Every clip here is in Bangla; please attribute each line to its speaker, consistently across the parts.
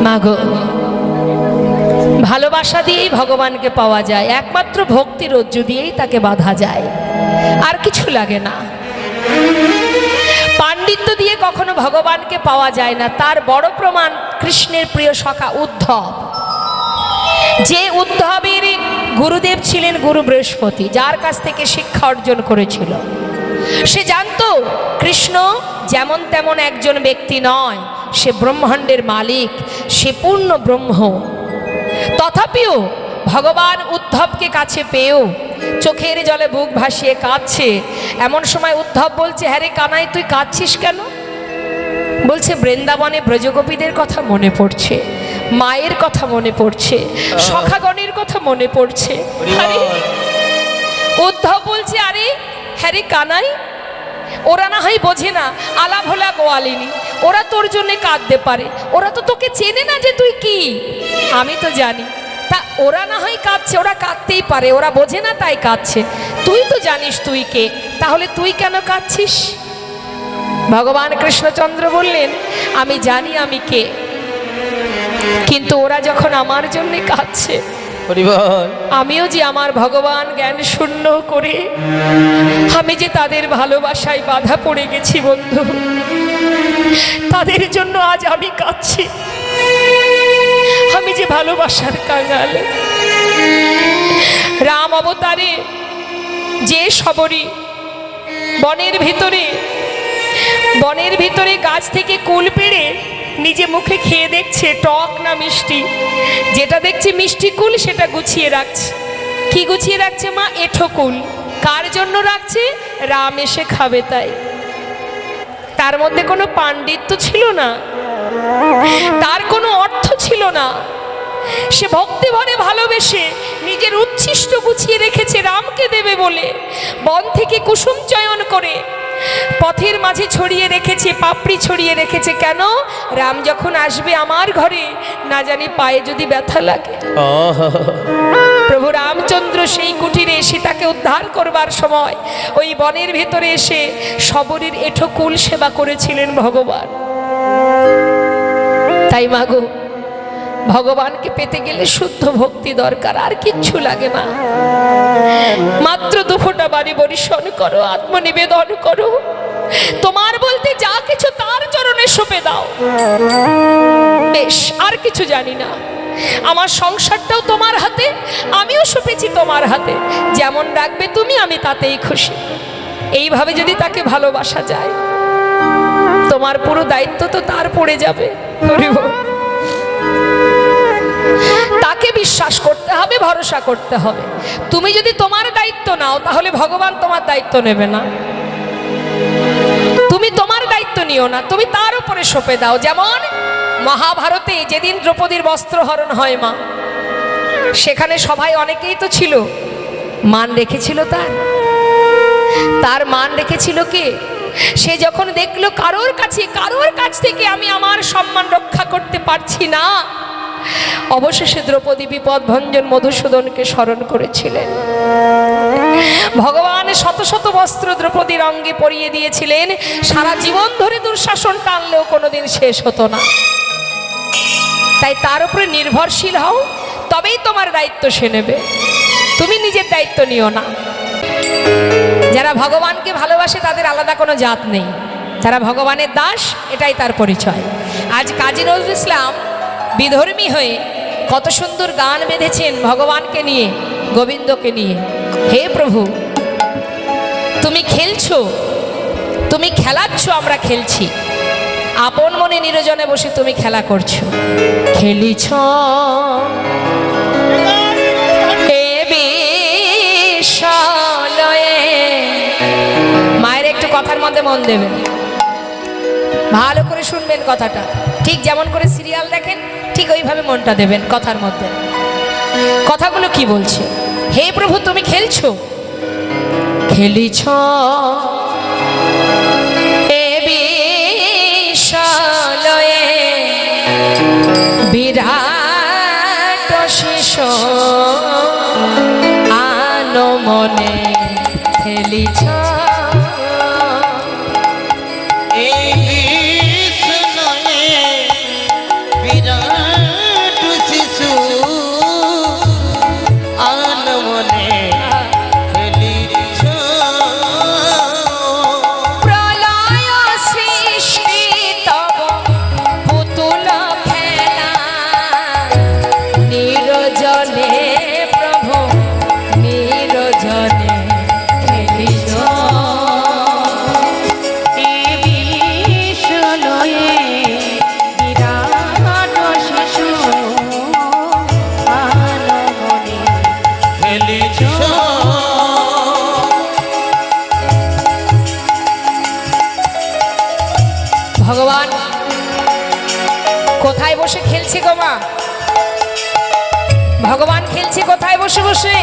Speaker 1: মাগো, ভালোবাসা দিয়েই ভগবানকে পাওয়া যায়, একমাত্র ভক্তি রজ্জু দিয়েই তাকে বাঁধা যায়, আর কিছু লাগে না। পাণ্ডিত্য দিয়ে কখনো ভগবানকে পাওয়া যায় না। তার বড় প্রমাণ কৃষ্ণের প্রিয় সখা উদ্ধব। যে উদ্ধবের গুরুদেব ছিলেন গুরু বৃহস্পতি, যার কাছ থেকে শিক্ষা অর্জন করেছিল। সে জানতো কৃষ্ণ যেমন তেমন একজন ব্যক্তি নয়, সে ব্রহ্মাণ্ডের মালিক, সে পূর্ণ ব্রহ্ম। তথাপিও ভগবান উদ্ধবকে কাছে পেয়েও চোখের জলে বুক ভাসিয়ে কাঁদছে। এমন সময় উদ্ধব বলছে, হ্যাঁ রে কানাই, তুই কাঁদছিস কেন? বলছে, বৃন্দাবনে ব্রজগোপীদের কথা মনে পড়ছে, মায়ের কথা মনে পড়ছে, সখাগণের কথা মনে পড়ছে। আরে উদ্ধব বলছে, আরে হ্যাঁ রে কানাই, ওরা না হয় বোঝে না, আলা ভোলা গোয়ালিনী, ওরা তোর জন্য কাঁদতে পারে, ওরা তো তোকে চেনে না যে তুই কি, আমি তো জানি। তা ওরা না হয় কাঁদছে, ওরা কাঁদতেই পারে, ওরা বোঝে না তাই কাঁদছে, তুই তো জানিস তুই কে, তাহলে তুই কেন কাঁদছিস? ভগবান কৃষ্ণচন্দ্র বললেন, আমি জানি আমি কে, কিন্তু ওরা যখন আমার জন্য কাঁদছে, আমিও যে আমার ভগবান জ্ঞান শূন্য করে আমি যে তাদের ভালোবাসায় বাধা পড়ে গেছি বন্ধু, তাদের জন্য আজ আমি কাঁদছি। আমি যে ভালোবাসার কাঙাল। রাম অবতারে যে সবরী বনের ভিতরে গাছ থেকে কুল পেড়ে নিজে মুখে খেয়ে দেখছে টক না মিষ্টি, যেটা দেখছে মিষ্টি কুল সেটা গুছিয়ে রাখছে। কি গুছিয়ে রাখছে মা? এঁঠো কুল। কার জন্য রাখছে? রাম এসে খাবে তাই। তার মধ্যে কোনো পাণ্ডিত্য ছিল না, তার কোনো অর্থ ছিল না। সে ভক্তি ভরে ভালোবেসে নিজের উচ্ছিষ্ট গুছিয়ে রেখেছে রামকে দেবে বলে। বন থেকে কুসুম চয়ন করে পথের মাঝে ছড়িয়ে রেখেছে, পাপড়ি ছড়িয়ে রেখেছে। কেন? রাম যখন আসবে আমার ঘরে, না জানি পায়ে যদি ব্যথা লাগে। প্রভু রামচন্দ্র সেই কুটিরে সীতাকে উদ্ধার করবার সময় ওই বনের ভেতরে এসে সবরীর এঁঠো কুল সেবা করেছিলেন ভগবান। তাই মাগো, ভগবানকে পেতে গেলে শুদ্ধ ভক্তি দরকার, আর কিচ্ছু লাগে না। মাত্র দুফোঁটা বাড়ি বরিশন করো, আত্মনিবেদন করো, তোমার বলতে যা কিছু তার চরণে সঁপে দাও। বেশ, আর কিছু জানি না, আমার সংসারটাও তোমার হাতে, আমিও সঁপেছি তোমার হাতে, যেমন রাখবে তুমি আমি তাতেই খুশি। এইভাবে যদি তাকে ভালোবাসা যায়, তোমার পুরো দায়িত্ব তো তার পড়ে যাবে। তাকে বিশ্বাস করতে হবে, ভরসা করতে হবে। তুমি যদি তোমার দায়িত্ব নাও, তাহলে ভগবান তোমার দায়িত্ব নেবে না। তুমি তোমার দায়িত্ব নিও না, তুমি তার উপরে সঁপে দাও। যেমন মহাভারতে যেদিন দ্রৌপদীর বস্ত্রহরণ হয় মা, সেখানে সবাই অনেকেই তো ছিল, মান রেখেছিল তার মান রেখেছিল কে? সে যখন দেখলো কারোর কাছ থেকে আমি আমার সম্মান রক্ষা করতে পারছি না, অবশেষে দ্রৌপদী বিপদভঞ্জন মধুসূদনকে স্মরণ করেছিলেন। ভগবান শত শত বস্ত্র দ্রৌপদীর অঙ্গে পরিয়ে দিয়েছিলেন, সারা জীবন ধরে দুঃশাসন টানলেও কোনোদিন শেষ হতো না। তাই তার উপরে নির্ভরশীল হও, তবেই তোমার দায়িত্ব সে নেবে। তুমি নিজের দায়িত্ব নিও না। যারা ভগবানকে ভালোবাসে তাদের আলাদা কোনো জাত নেই, যারা ভগবানের দাস, এটাই তার পরিচয়। আজ কাজী নজরুল ইসলাম বিধর্মী হয়ে কত সুন্দর গান বেঁধেছেন ভগবানকে নিয়ে, গোবিন্দকে নিয়ে। হে প্রভু, তুমি খেলছো, তুমি খেলাচ্ছ, আমরা খেলছি। আপন মনে নিরজনে বসে তুমি খেলা করছো। খেলিছ মায়ের একটু কথার মধ্যে মন দেবেন, ভালো করে শুনবেন কথাটা। ঠিক যেমন করে সিরিয়াল দেখেন, ঠিক ওইভাবে মনটা দেবেন কথার মধ্যে। কথাগুলো কি বলছে? হে প্রভু, তুমি খেলছো, খেলিছ এ বিশালয়ে বিরাট শিশু আনো মনে খেলিছ
Speaker 2: এই বিষ্ণুয়ে বিরাট
Speaker 1: খেলছে গো মা, ভগবান খেলছে কোথায় বসে বসে।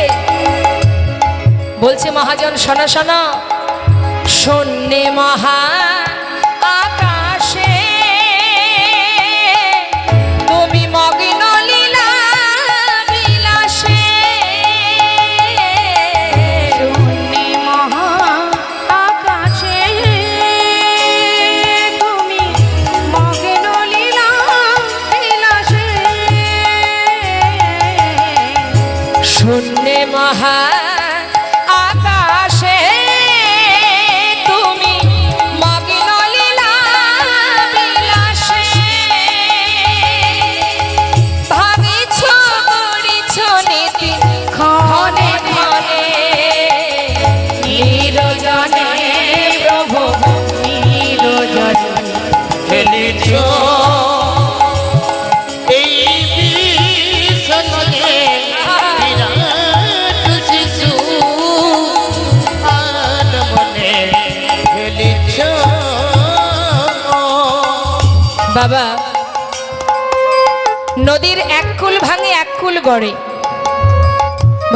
Speaker 1: বলছে মহাজন শোনো শোনো, শূন্যে মহা আকাশে তুমি মগ্ন লীলা বিলাসে।
Speaker 2: শূন্যে মহা আকাশে তুমি মগ্ন লীলা বিলাসে।
Speaker 1: শূন্যে মহা আকাশে তুমি মগ্ন লীলা বিলাসে। ভাবিছ করিছ নীতি ক্ষণে ক্ষণে নিরজনে প্রভু নিরজনে।
Speaker 3: খেলিছ এই বিষয়ে বিরাট শিশু আর মনে খেলিছ।
Speaker 1: বাবা, নদীর এক কুল ভাঙে এক কুল গড়ে।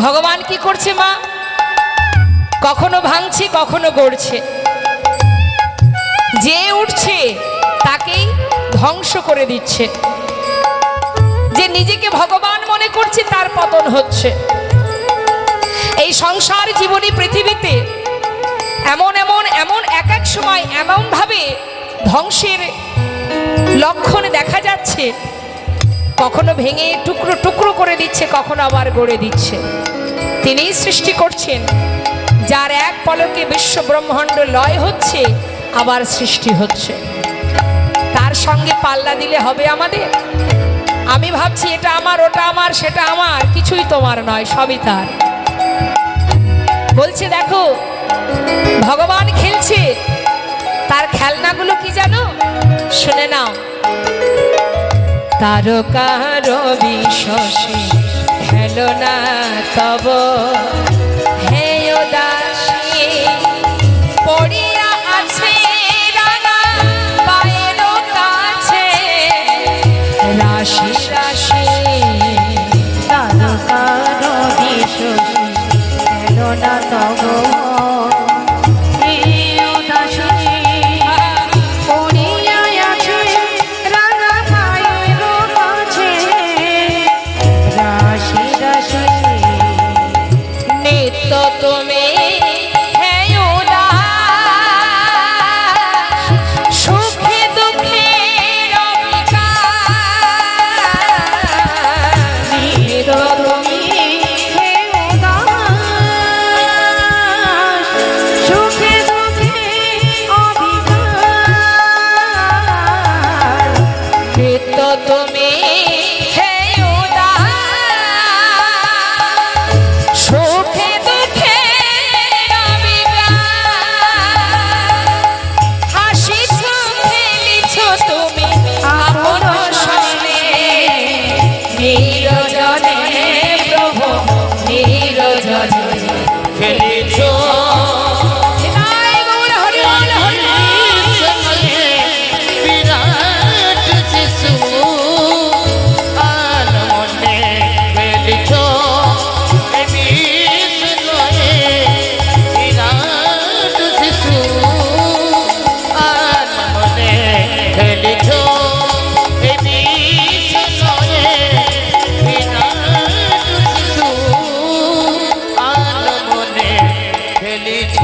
Speaker 1: ভগবান কি করছে মা? কখনো ভাঙছে কখনো গড়ছে। যে উঠছে তাকেই ধ্বংস করে দিচ্ছে, যে নিজেকে ভগবান মনে করছে তার পতন হচ্ছে। এই সংসার জীবনী পৃথিবীতে এমন এমন এমন এক এক সময় এমনভাবে ধ্বংসের লক্ষণ দেখা যাচ্ছে, কখনো ভেঙে টুকরো টুকরো করে দিচ্ছে, কখনো আবার গড়ে দিচ্ছে। তিনিই সৃষ্টি করছেন, যার এক পলকে বিশ্ব ব্রহ্মাণ্ড লয় হচ্ছে আবার সৃষ্টি হচ্ছে। তার সঙ্গে পাল্লা দিলে হবে আমাদের? আমি ভাবছি এটা আমার, ওটা আমার, সেটা আমার, কিছুই তোমার নয়, সবই তার। বলছে দেখো ভগবান খেলছে, তার খেলনাগুলো কি জানো? শুনে নাও। তারকার বিশ্বসে খেলনা তব হে উদাসী পড়িয়া আছে রাঙা পায়ের কাছে রাশি রাশি।
Speaker 2: তারকার বিশ্বসে খেলনা তব
Speaker 1: তুমি হে উদাস সুখে দুঃখে
Speaker 2: তুমি হে উদাস সুখে দুঃখে অবিকার।
Speaker 1: নিত্য তুমি হে উদাস সুখে দুঃখে হাসিছ খেলিছ তুমি আপন সনে নিরজনে প্রভু নিরজনে।
Speaker 3: খেলিছ বিরাট শিশু আর মনে খেলিছ এই বিষয়ে বিরাট শিশু আর মনে খেলিছ এই বিষয়ে বিরাট শিশু আর মনে খেলিছ।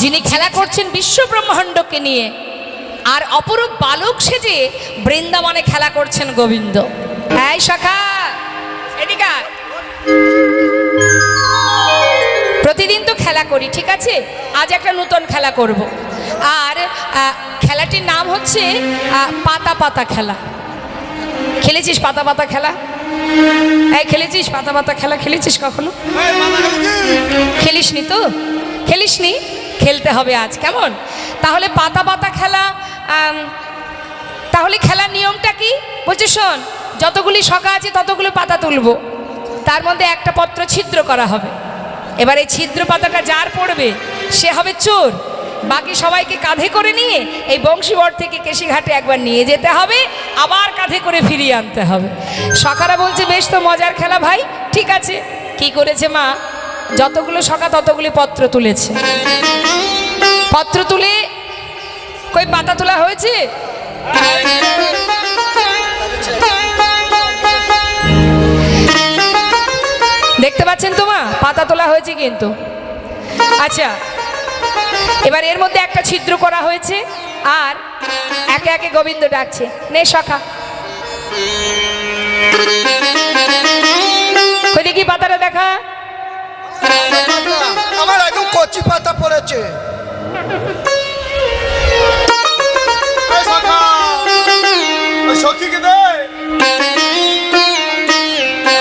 Speaker 1: যিনি খেলা করছেন বিশ্ব ব্রহ্মাণ্ডকে নিয়ে, আর অপরূপ বালক সেজে বৃন্দাবনে খেলা করছেন গোবিন্দ। এই শাখা এদিকে আয়। প্রতিদিন তো খেলা করি, ঠিক আছে, আজ একটা নতুন খেলা করব। আর খেলাটির নাম হচ্ছে পাতা পাতা খেলা। খেলেছিস পাতা পাতা খেলা? এই খেলেছিস পাতা পাতা খেলা? খেলেছিস কখনো? খেলিসনি তো? খেলিসনি? খেলতে হবে আজ, কেমন? তাহলে পাতা পাতা খেলা, তাহলে খেলার নিয়মটা কি বলছে শোন। যতগুলি শখা আছে ততগুলো পাতা তুলবো, তার মধ্যে একটা পত্র ছিদ্র করা হবে। এবার এই ছিদ্র পাতাটা যার পড়বে সে হবে চোর। বাকি সবাইকে কাঁধে করে নিয়ে এই বংশীবর থেকে কেশিঘাটে একবার নিয়ে যেতে হবে, আবার কাঁধে করে ফিরিয়ে আনতে হবে। সখারা বলছে বেশ তো মজার খেলা ভাই, ঠিক আছে। কি করেছে মা, যতগুলো সখা ততগুলি পত্র তুলেছে। পত্র তুলে কই পাতা তোলা হয়েছে? দেখতে পাচ্ছেন তো মা, পাতা তোলা হয়েছে কিন্তু। আচ্ছা, এবার এর মধ্যে একটা ছিদ্র করা হয়েছে, আর একে একে গোবিন্দ ডাকছে, নে সখা। কই দেখি পাতাটা দেখা।
Speaker 4: আমার একদম কচি পাতা পড়েছে। সখীকে দে,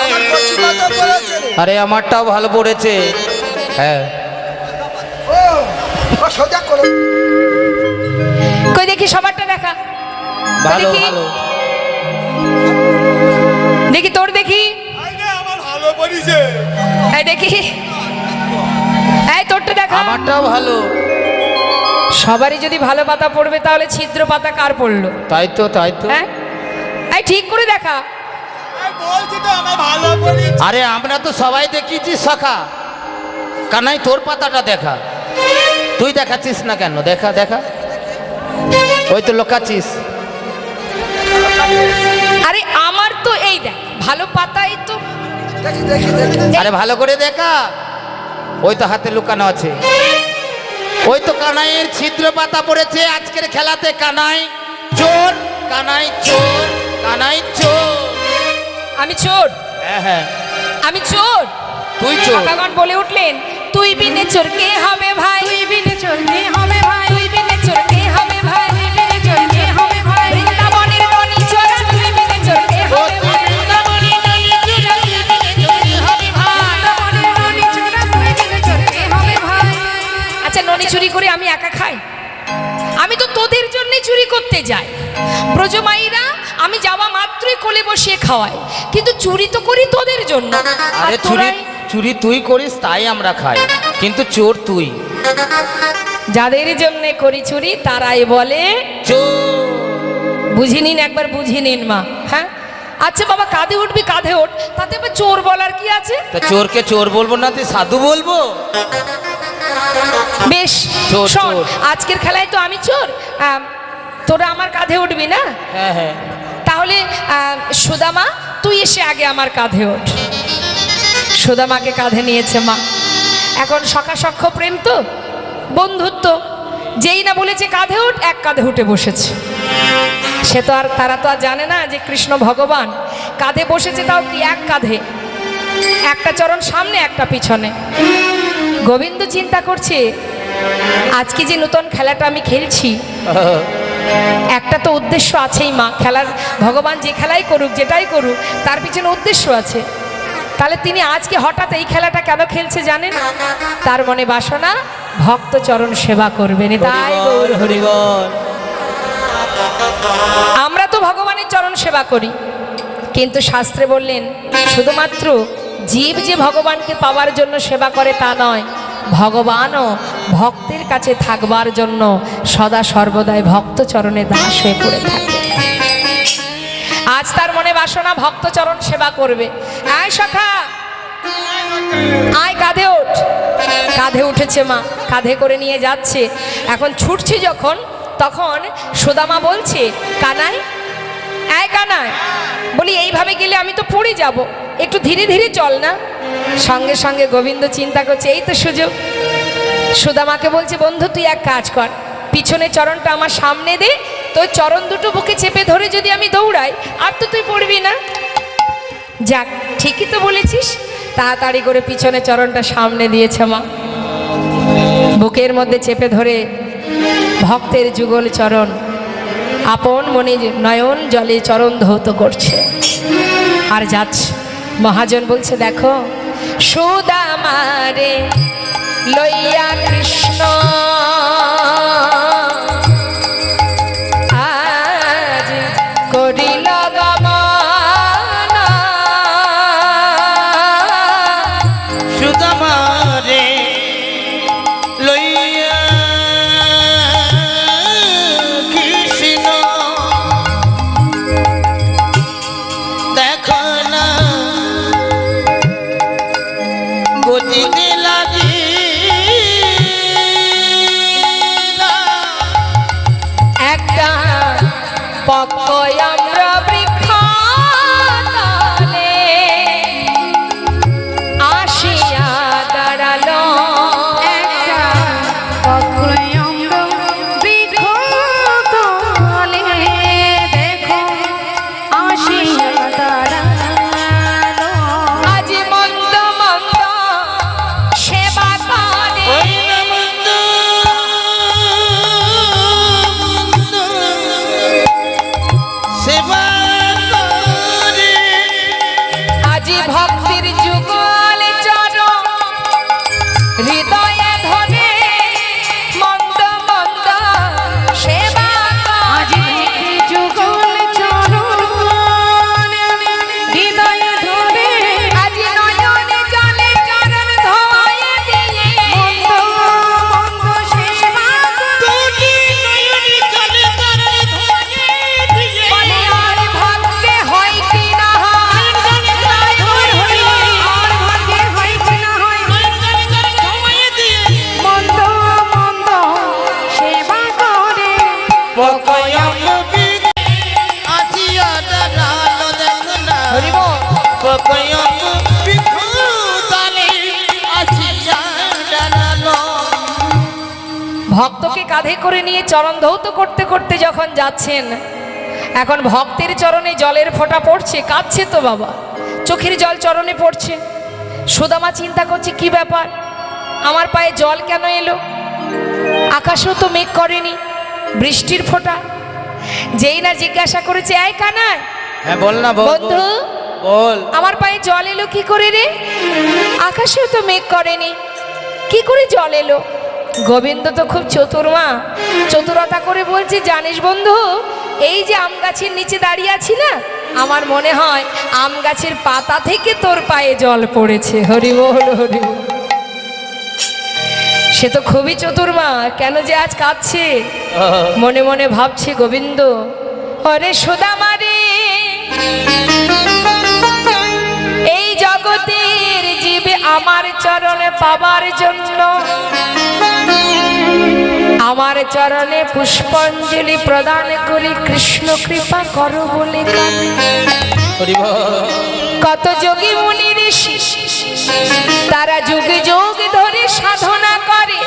Speaker 4: আমার কচি পাতা পড়েছে।
Speaker 3: আরে আমারটাও ভালো পড়েছে। হ্যাঁ,
Speaker 4: ও সোজা করো।
Speaker 1: কই দেখি সবারটা দেখা।
Speaker 3: ভালো
Speaker 1: দেখি।
Speaker 3: ভালো।
Speaker 1: দেখি তোর দেখি।
Speaker 4: আমার ভালো পড়েছে।
Speaker 1: এই দেখি, এই তোরটা দেখা।
Speaker 3: আমারটাও ভালো।
Speaker 1: সবারই যদি ভালো পাতা পড়বে তাহলে ছিদ্র পাতা কার পড়লো?
Speaker 3: তাই তো, তাই তো।
Speaker 1: হ্যাঁ, এই ঠিক করে দেখা।
Speaker 4: বলছি তো আমার ভালো পড়েছে।
Speaker 3: আরে আমরা তো সবাই দেখিছি সখা, কানাই তোর পাতাটা দেখা। তুই দেখাচ্ছিস না কেন? দেখা দেখা, ওই তো লোকাচ্ছিস।
Speaker 1: আরে আমার তো এই দেখ ভালো পাতাই তো।
Speaker 4: দেখি দেখি দেখি।
Speaker 3: আরে ভালো করে দেখা, ওই তো হাতে লুকানো আছে। ওই তো কানাইয়ের ছিদ্র পাতা পড়েছে আজকের খেলাতে। কানাই চোর, কানাই চোর, কানাই চোর।
Speaker 1: আমি চোর?
Speaker 3: হ্যাঁ হ্যাঁ,
Speaker 1: আমি চোর?
Speaker 3: তুই চোর।
Speaker 1: ভগবান বলে উঠলেন, তুই বিনে চোর কে হবে ভাই?
Speaker 2: তুই বিনে চলতে হবে ভাই,
Speaker 1: তুই বিনে চোর কে হবে ভাই?
Speaker 2: তুই বিনে চলতে হবে ভাই,
Speaker 1: বৃন্দাবনের রনি চোর, তুই বিনে চোর কে হবে ভাই?
Speaker 2: বৃন্দাবনের রানী চোরা, তুই বিনে চলতে হবে ভাই।
Speaker 1: আচ্ছা, ননি চুরি করে আমি একা খাই? আমি তো তোদের জন্য চুরি করতে যাই। ব্রজমাইরা আমি যাওয়া মাত্রই কোলে বসিয়ে খাওয়াই, কিন্তু চুরি তো করি তোদের জন্য। আর
Speaker 3: আরে চুরি,
Speaker 1: তোরাই
Speaker 3: চুরি তুই করিস তাই আমরা খাই, কিন্তু চোর তুই।
Speaker 1: যাদের জন্য করি চুরি তারাই বলে
Speaker 3: চোর।
Speaker 1: বুঝে নিন, একবার বুঝে নিন মা। হ্যাঁ, আচ্ছা বাবা, কাঁধে উঠবি কাঁধে ওঠ, তাতে আবার চোর বলার কি আছে?
Speaker 3: তা চোরকে চোর বলবো না, তুই সাধু বলবো?
Speaker 1: বেশ,
Speaker 3: চোর,
Speaker 1: শোন,
Speaker 3: চোর।
Speaker 1: আজকের খেলায় তো আমি চোর, তোরা আমার কাঁধে উঠবি না?
Speaker 3: হ্যাঁ হ্যাঁ।
Speaker 1: তাহলে সুদামা, তুই এসে আগে আমার কাঁধে ওঠ। সুদামাকে কাঁধে নিয়েছে মা। এখন সখাসখ্য প্রেম তো, বন্ধুত্ব, যেই না বলেছে কাঁধে ওঠ, এক কাঁধে উঠে বসেছে। সে তো আর, তারা তো আর জানে না যে কৃষ্ণ ভগবান কাঁধে বসেছে, তাও কি এক কাঁধে, একটা চরণ সামনে একটা পিছনে। গোবিন্দ চিন্তা করছে, আজকে যে নতুন খেলাটা আমি খেলছি, একটা তো উদ্দেশ্য আছেই মা। খেলার ভগবান যে খেলাই করুক, যেটাই করুক, তার পিছনে উদ্দেশ্য আছে। তাহলে তিনি আজকে হঠাৎ এই খেলাটা কেন খেলছে জানেন? তার মনে বাসনা ভক্ত চরণ সেবা করবেন, তাই গৌর হরি বল। আমরা তো ভগবানের চরণ সেবা করি, কিন্তু শাস্ত্রে বললেন শুধুমাত্র জীব যে ভগবানকে পাওয়ার জন্য সেবা করে তা নয়, ভগবানও ভক্তের কাছে থাকবার জন্য সদা সর্বদাই ভক্ত চরণে দাস হয়ে পড়ে থাকে। আজ তার মনে বাসনা ভক্ত চরণ সেবা করবে। আয় সখা, আয় কাঁধে ওঠ। কাঁধে উঠেছে মা, কাঁধে করে নিয়ে যাচ্ছে। এখন ছুটছে যখন, তখন সুদামা বলছে, কানাই, আয় কানাই, বলি এইভাবে গেলে আমি তো পড়ে যাব, একটু ধীরে ধীরে চল না। সঙ্গে সঙ্গে গোবিন্দ চিন্তা করছে, এই তো সুযোগ। সুদামাকে বলছে, বন্ধু তুই এক কাজ কর, পিছনে চরণটা আমার সামনে দে, তোর চরণ দুটো বুকে চেপে ধরে যদি আমি দৌড়াই, আর তো তুই পড়বি না। যাক, ঠিকই তো বলেছিস। তাড়াতাড়ি করে পিছনে চরণটা সামনে দিয়েছে মা, বুকের মধ্যে চেপে ধরে ভক্তের যুগল চরণ আপন মনে নয়ন জলে চরণ ধৌত করছে আর যাচ্ছে। মহাজন বলছে, দেখো সুদামারে লইয়া কৃষ্ণ আজ করিল গমন,
Speaker 3: সুদামারে লইয়া
Speaker 1: আমরা বৃক্ষতলে আসিয়া দাঁড়ালো।
Speaker 2: একটা বক্রয়ঙ্গ বৃক্ষতলে দেখো আসিয়া দাঁড়ালো।
Speaker 1: আজ মন্দ মন্দ সেবা করে
Speaker 3: সেবা করে
Speaker 1: আজি ভক্তির যুগল চরণ হৃদয়ে ধরে মন্দ মন্দ সেবা
Speaker 2: আজ
Speaker 1: করে।
Speaker 2: যুগল চরণ হৃদয়ে ধরে
Speaker 1: আজি নয়নে জলে চরণ ধোয়ে দিয়ে
Speaker 2: মন্দ মন্দ সেবা
Speaker 1: বলে আর ভক্তে হয় কি না হয়
Speaker 2: আর ভাগ্যে হয় কি না হয় মন্দ মন্দ সেবা করে
Speaker 3: আসিয়া দাঁড়ালো দেখো না
Speaker 1: হরি বল।
Speaker 3: পকয়ঙ্গ বৃক্ষতলে আসিয়া দাঁড়ালো।
Speaker 1: ভক্তকে কাঁধে করে নিয়ে চরণ ধৌত করতে করতে যখন যাচ্ছেন, এখন ভক্তের চরণে জলের ফোঁটা পড়ছে, কাঁদছে তো বাবা, চোখের জল চরণে পড়ছে। সুদামা চিন্তা করছে কি ব্যাপার, আমার পায়ে জল কেন এলো? আকাশেও তো মেঘ করেনি, বৃষ্টির ফোঁটা। যেই না জিজ্ঞাসা করেছে, এই কানাই
Speaker 3: হ্যাঁ বল না বল
Speaker 1: বন্ধু,
Speaker 3: বল।
Speaker 1: আমার পায়ে জল এলো কি করে রে? আকাশেও তো মেঘ করেনি, কি করে জল এলো? গোবিন্দ তো খুব চতুর মা, চতুরতা করে বলছে, জানিস বন্ধু, এই যে আম গাছের নিচে দাঁড়িয়ে আছি না, আমার মনে হয় আম গাছের পাতা থেকে তোর পায়ে জল পড়েছে। হরি বল হরি বল। সে তো খুবই চতুর মা, কেন যে আজ কাঁদছে? মনে মনে ভাবছে গোবিন্দ, অরে সুদামা রে, এই জগতের জীবে আমার চরণে পাবার জন্য আমার চরণে পুষ্পাঞ্জলি প্রদান করি, কৃষ্ণ কৃপা করো বলে কাঁদে।
Speaker 3: হরি বল।
Speaker 1: কত যোগী মুনি ঋষি তারা যুগ যুগ ধরে সাধনা করে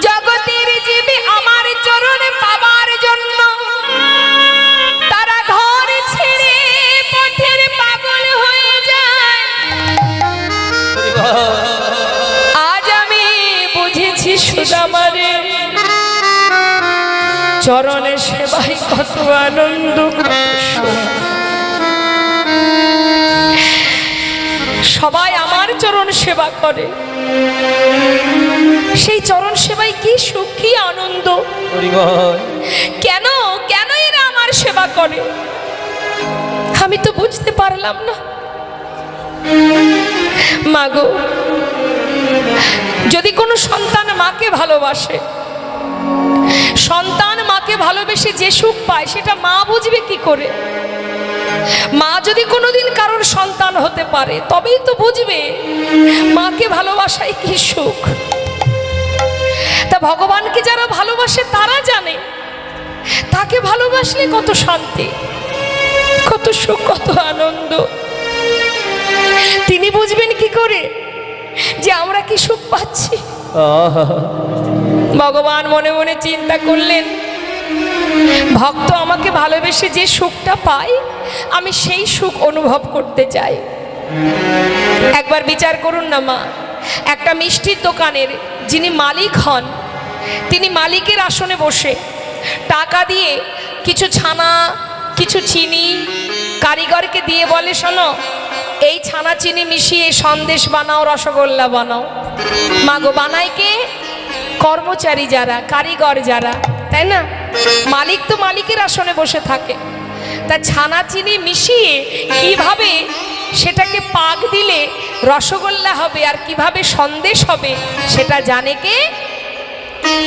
Speaker 1: জগতের জীবে আমার চরণে পাবার জন্য। তারা ঘর ছেড়ে পথের পাগল হয়ে যায়।
Speaker 3: হরি বল।
Speaker 1: আজ আমি বুঝেছি সুদামারে, চরণে সেবাই কত আনন্দ। সবাই আমার চরণ সেবা করে, সেই চরণ সেবায় কি সুখ কি আনন্দ।
Speaker 3: হরি বল।
Speaker 1: কেন কেন এরা আমার সেবা করে আমি তো বুঝতে পারলাম না। মাগো, যদি কোনো সন্তান মাকে ভালোবাসে, সন্তান মাকে ভালোবেসে যে সুখ পায় সেটা মা বুঝবে কি করে? মা যদি কোনোদিন কারোর সন্তান হতে পারে তবেই তো বুঝবে মাকে ভালোবাসায় কি সুখ। তা ভগবানকে যারা ভালোবাসে তারা জানে তাকে ভালোবাসলে কত শান্তি, কত সুখ, কত আনন্দ। তিনি বুঝবেন কি করে যে আমরা কি সুখ পাচ্ছি? ভগবান মনে মনে চিন্তা করলেন, ভক্ত আমাকে ভালোবেসে যে সুখটা পায় আমি সেই সুখ অনুভব করতে চাই। একবার বিচার করুন না মা, একটা মিষ্টির দোকানের যিনি মালিক হন, তিনি মালিকের আসনে বসে টাকা দিয়ে কিছু ছানা কিছু চিনি কারিগরকে দিয়ে বলে, শোনো এই ছানা চিনি মিশিয়ে সন্দেশ বানাও, রসগোল্লা বানাও। মাগো, বানায় কে? কর্মচারী যারা, কারিগর যারা, তাই না? মালিক তো মালিকের আসনে বসে থাকে। তা ছানা চিনি মিশিয়ে কিভাবে সেটাকে পাক দিলে রসগোল্লা হবে আর কিভাবে সন্দেশ হবে সেটা জানে কে?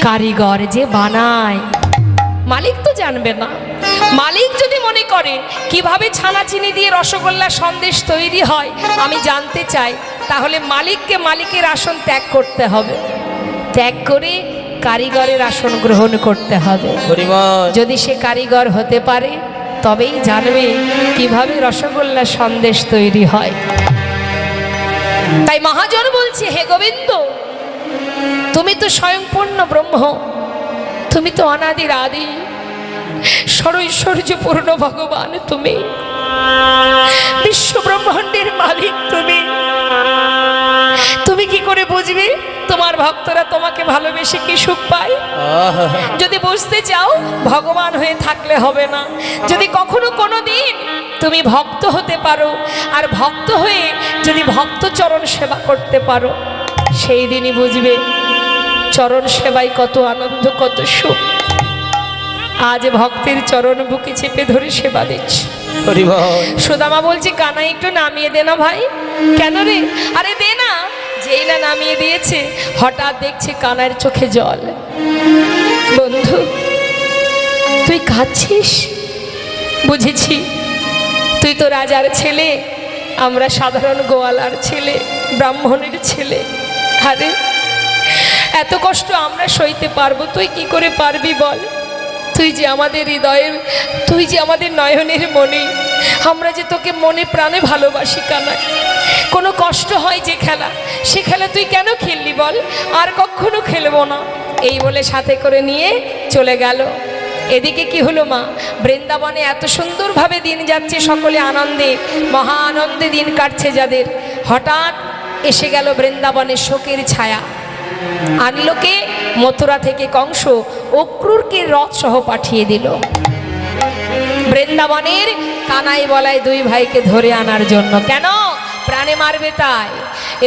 Speaker 1: কারিগর যে বানায়। মালিক তো জানবে না। মালিক যদি মনে করে কিভাবে ছানা চিনি দিয়ে রসগোল্লা সন্দেশ তৈরি হয় আমি জানতে চাই, তাহলে মালিককে মালিকের আসন ত্যাগ করতে হবে। ত্যাগ করে কারিগরের আসন গ্রহণ করতে হবে।
Speaker 3: হরিবল।
Speaker 1: যদি সে কারিগর হতে পারে তবেই জানবে কিভাবে রসগোল্লা সন্দেশ তৈরি হয়। তাই মহাজন বলছে, হে গোবিন্দ, তুমি তো স্বয়ংপূর্ণ ব্রহ্ম, তুমি তো অনাদির আদি সরৈশ্বর্যপূর্ণ ভগবান, তুমি বিশ্ব ব্রহ্মাণ্ডের মালিক, তুমি কি করে বুঝবে তোমার ভক্তরা তোমাকে ভালোবেসে কি সুখ পায়? যদি বুঝতে চাও ভগবান হয়ে থাকলে হবে না। যদি কখনো কোনো দিন তুমি ভক্ত হতে পারো, আর ভক্ত হয়ে যদি ভক্ত চরণ সেবা করতে পারো, সেই দিনই বুঝবে চরণ সেবায় কত আনন্দ, কত সুখ। আজ ভক্তের চরণ বুকে চেপে ধরে সেবা দিচ্ছি। সুদামা বলছি, কানাই একটু নামিয়ে দে না ভাই। কেন রে? আরে দে না। যেই না নামিয়ে দিয়েছে, হঠাৎ দেখছে কানাইয়ের চোখে জল। বন্ধু, তুই কাঁদছিস? বুঝেছি, তুই তো রাজার ছেলে, আমরা সাধারণ গোয়ালার ছেলে, ব্রাহ্মণের ছেলে। আরে এত কষ্ট আমরা সইতে পারবো, তুই কি করে পারবি বল? তুই যে আমাদের হৃদয়ের, তুই যে আমাদের নয়নের মনে, আমরা যে তোকে মনে প্রাণে ভালোবাসি কানাই। কোনো কষ্ট হয় যে খেলা, সে খেলা তুই কেন খেললি বল? আর কখনো খেলবো না, এই বলে সাথে করে নিয়ে চলে গেল। এদিকে কি হলো মা? বৃন্দাবনে এত সুন্দরভাবে দিন যাচ্ছে, সকলে আনন্দে, মহা আনন্দে দিন কাটছে যাদের। হঠাৎ এসে গেল বৃন্দাবনে শোকের ছায়া। আনলো কে? মথুরা থেকে কংস অক্রূরকে রথ সহ পাঠিয়ে দিল বৃন্দাবনের কানাই বলায় দুই ভাইকে ধরে আনার জন্য। কেন? প্রাণে মারবে তাই।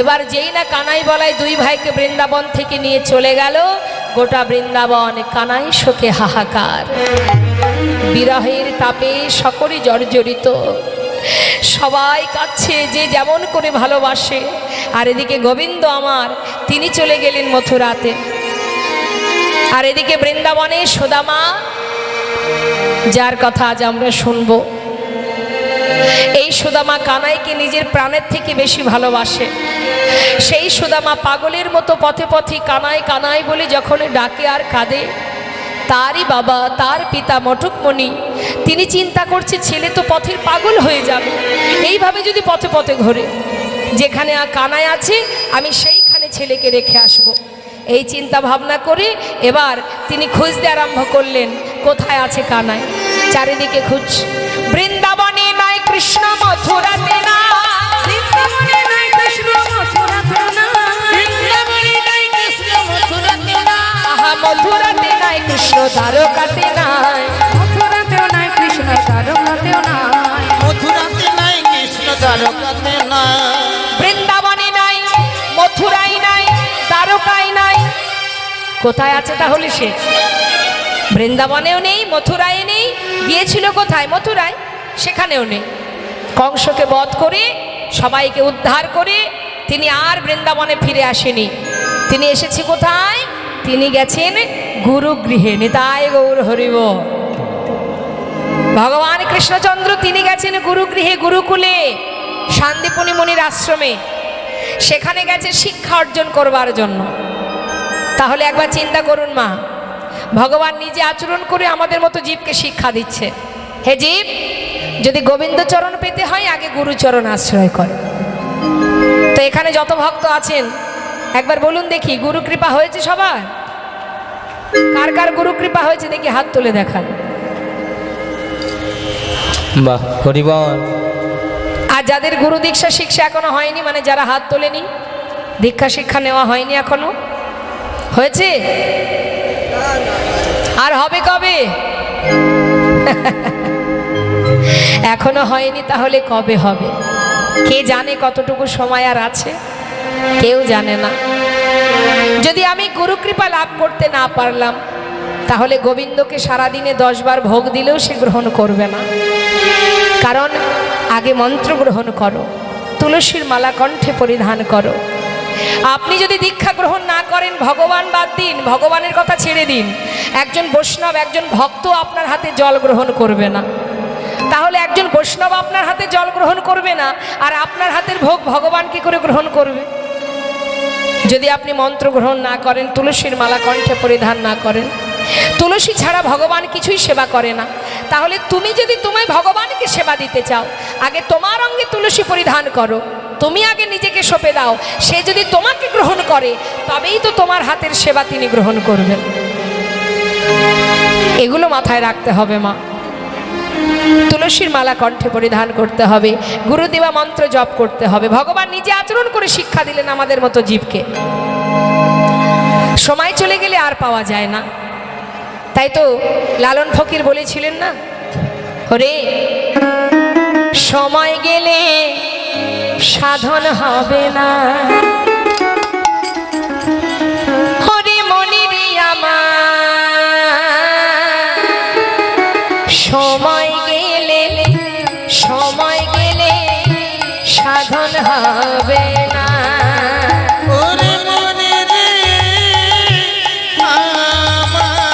Speaker 1: এবার যেই না কানাই বলায় দুই ভাইকে বৃন্দাবন থেকে নিয়ে চলে গেল, গোটা বৃন্দাবন কানাই শোকে হাহাকার। বিরহের তাপে সকলে জর্জরিত, সবাই কাঁদছে, যে যেমন করে ভালোবাসে। আর এদিকে গোবিন্দ আমার, তিনি চলে গেলেন মথুরাতে। আর এদিকে বৃন্দাবনে সুদামা, যার কথা আজ আমরা শুনবো, এই সুদামা কানাইকে নিজের প্রাণের থেকে বেশি ভালোবাসে। সেই সুদামা পাগলের মতো পথে পথে কানাই কানাই বলে যখন ডাকে আর কাঁদে, তারই বাবা, তার পিতা মটকমণি, তিনি চিন্তা করছে ছেলে তো পথের পাগল হয়ে যাবে, এইভাবে যদি পথে পথে ঘোরে, যেখানে কানাই আছে আমি সেইখানে ছেলেকে রেখে আসব। এই চিন্তা ভাবনা করে এবার তিনি খুঁজতে আরম্ভ করলেন, কোথায় আছে কানাই। চারিদিকে খুঁজ, বৃন্দাবনে নাই কৃষ্ণ, মথুরাতে না,
Speaker 2: বৃন্দাবনে নাই কৃষ্ণ, মথুরাতে না,
Speaker 3: বৃন্দাবনে নাই কৃষ্ণ, মথুরাতে না,
Speaker 1: আহা মথুরাতে নাই কৃষ্ণ, দ্বারকাতে নাই,
Speaker 2: মথুরাতেও নাই কৃষ্ণ, দ্বারকাতেও নাই,
Speaker 3: মথুরাতে নাই কৃষ্ণ, দ্বারকাতে নাই,
Speaker 1: বৃন্দাবনে নাই, মথুরাই নাই, দ্বারকাই নাই। কোথায় আছে তাহলে সে? বৃন্দাবনেও নেই, মথুরায় নেই। গিয়েছিল কোথায়? মথুরায়, সেখানেও নেই। কংসকে বধ করে সবাইকে উদ্ধার করে তিনি আর বৃন্দাবনে ফিরে আসেনি। তিনি এসেছে কোথায়? তিনি গেছেন গুরুগৃহে। নিতাই গৌর হরিব। ভগবান কৃষ্ণচন্দ্র তিনি গেছেন গুরুগৃহে, গুরুকুলে, শান্তিপুনি মুনির আশ্রমে। সেখানে গেছে শিক্ষা অর্জন করবার জন্য। তাহলে একবার চিন্তা করুন মা, ভগবান নিজে আচরণ করে আমাদের মতো জীবকে শিক্ষা দিচ্ছে। হে জীব, যদি গোবিন্দচরণ পেতে হয় আগে গুরুচরণ আশ্রয় কর। তো এখানে যত ভক্ত আছেন একবার বলুন দেখি, গুরু কৃপা হয়েছে সবার? কার কার গুরু কৃপা হয়েছে দেখি হাত তুলে দেখান।
Speaker 3: বাহ, হরিবল।
Speaker 1: আর যাদের গুরু দীক্ষা শিক্ষা এখনো হয়নি, মানে যারা হাত তোলেনি, দীক্ষা শিক্ষা নেওয়া হয়নি এখনো, হয়েছে? আর হবে কবে? এখনো হয়নি, তাহলে কবে হবে? কে জানে কতটুকু সময় আর আছে? কেউ জানে না। যদি আমি গুরু কৃপা লাভ করতে না পারলাম, তাহলে গোবিন্দকে সারাদিনে 10 বার ভোগ দিলেও সে গ্রহণ করবে না। কারণ আগে মন্ত্র গ্রহণ করো, তুলসীর মালা কণ্ঠে পরিধান করো। আপনি যদি দীক্ষা গ্রহণ না করেন, ভগবান বাদ দিন, ভগবানের কথা ছেড়ে দিন, একজন বৈষ্ণব, একজন ভক্ত আপনার হাতে জল গ্রহণ করবে না। তাহলে একজন বৈষ্ণব আপনার হাতে জল গ্রহণ করবে না, আর আপনার হাতের ভোগ ভগবান কি করে গ্রহণ করবে? যদি আপনি মন্ত্র গ্রহণ না করেন, তুলসীর মালা কণ্ঠে পরিধান না করেন, তুলসী ছাড়া ভগবান কিছুই সেবা করে না। তাহলে তুমি যদি তুমি ভগবানকে সেবা দিতে চাও, আগে তোমার অঙ্গে তুলসী পরিধান করো, তুমি আগে নিজেকে সঁপে দাও। সে যদি তোমাকে গ্রহণ করে তবেই তো তোমার হাতের সেবা তিনি গ্রহণ করবেন। এগুলো মাথায় রাখতে হবে মা। তুলসীর মালা কণ্ঠে পরিধান করতে হবে, গুরুদেবা মন্ত্র জপ করতে হবে। ভগবান নিজে আচরণ করে শিক্ষা দিলেন আমাদের মতো জীবকে। সময় চলে গেলে আর পাওয়া যায় না। তাই তো লালন ফকির বলেছিলেন না, ওরে সময় গেলে সাধন হবে না, হরি মনিরে আমার সময় গেলে সাধন হবে না।
Speaker 3: ওরে মনে রে আমার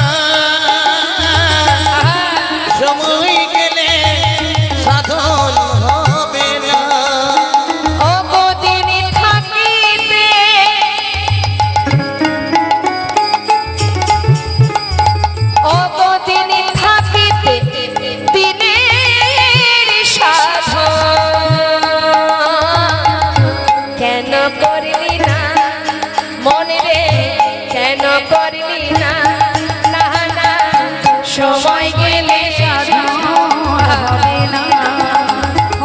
Speaker 3: সময় গেলে সাধন হবে না।
Speaker 1: ও গদিন থাকিতে ও গদিন থাকিতে দিনের সাধন কেন করলি না মনে রে, কেন করলি না? না না সময় গেলে সাধন হবে না।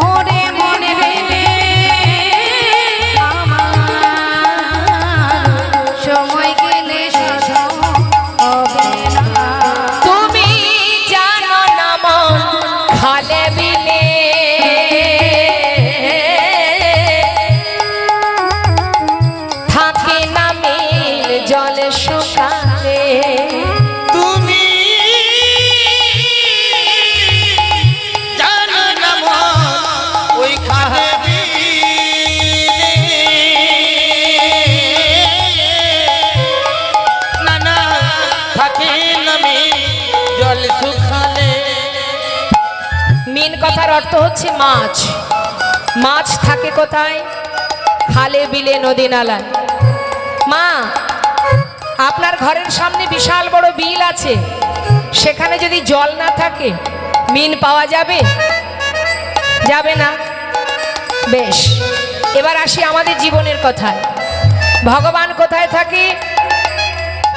Speaker 2: ওরে মনে রে আমার সময় গেলে সাধন হবে না।
Speaker 1: তুমি জানো না মন খালে বিলে থাকে না মিল জলে শুকালে।
Speaker 3: তুমি জানো না মন ওই খাবে না না থাকে নামে জল শুকালে।
Speaker 1: মিন কথার অর্থ হচ্ছে মাছ। মাছ থাকে কোথায়? খালে বিলে নদী নালায়। মা, আপনার ঘরের সামনে বিশাল বড় বিল আছে, সেখানে যদি জল না থাকে মিন পাওয়া যাবে? যাবে না। বেশ, এবার আসি আমাদের জীবনের কথায়। ভগবান কোথায় থাকে?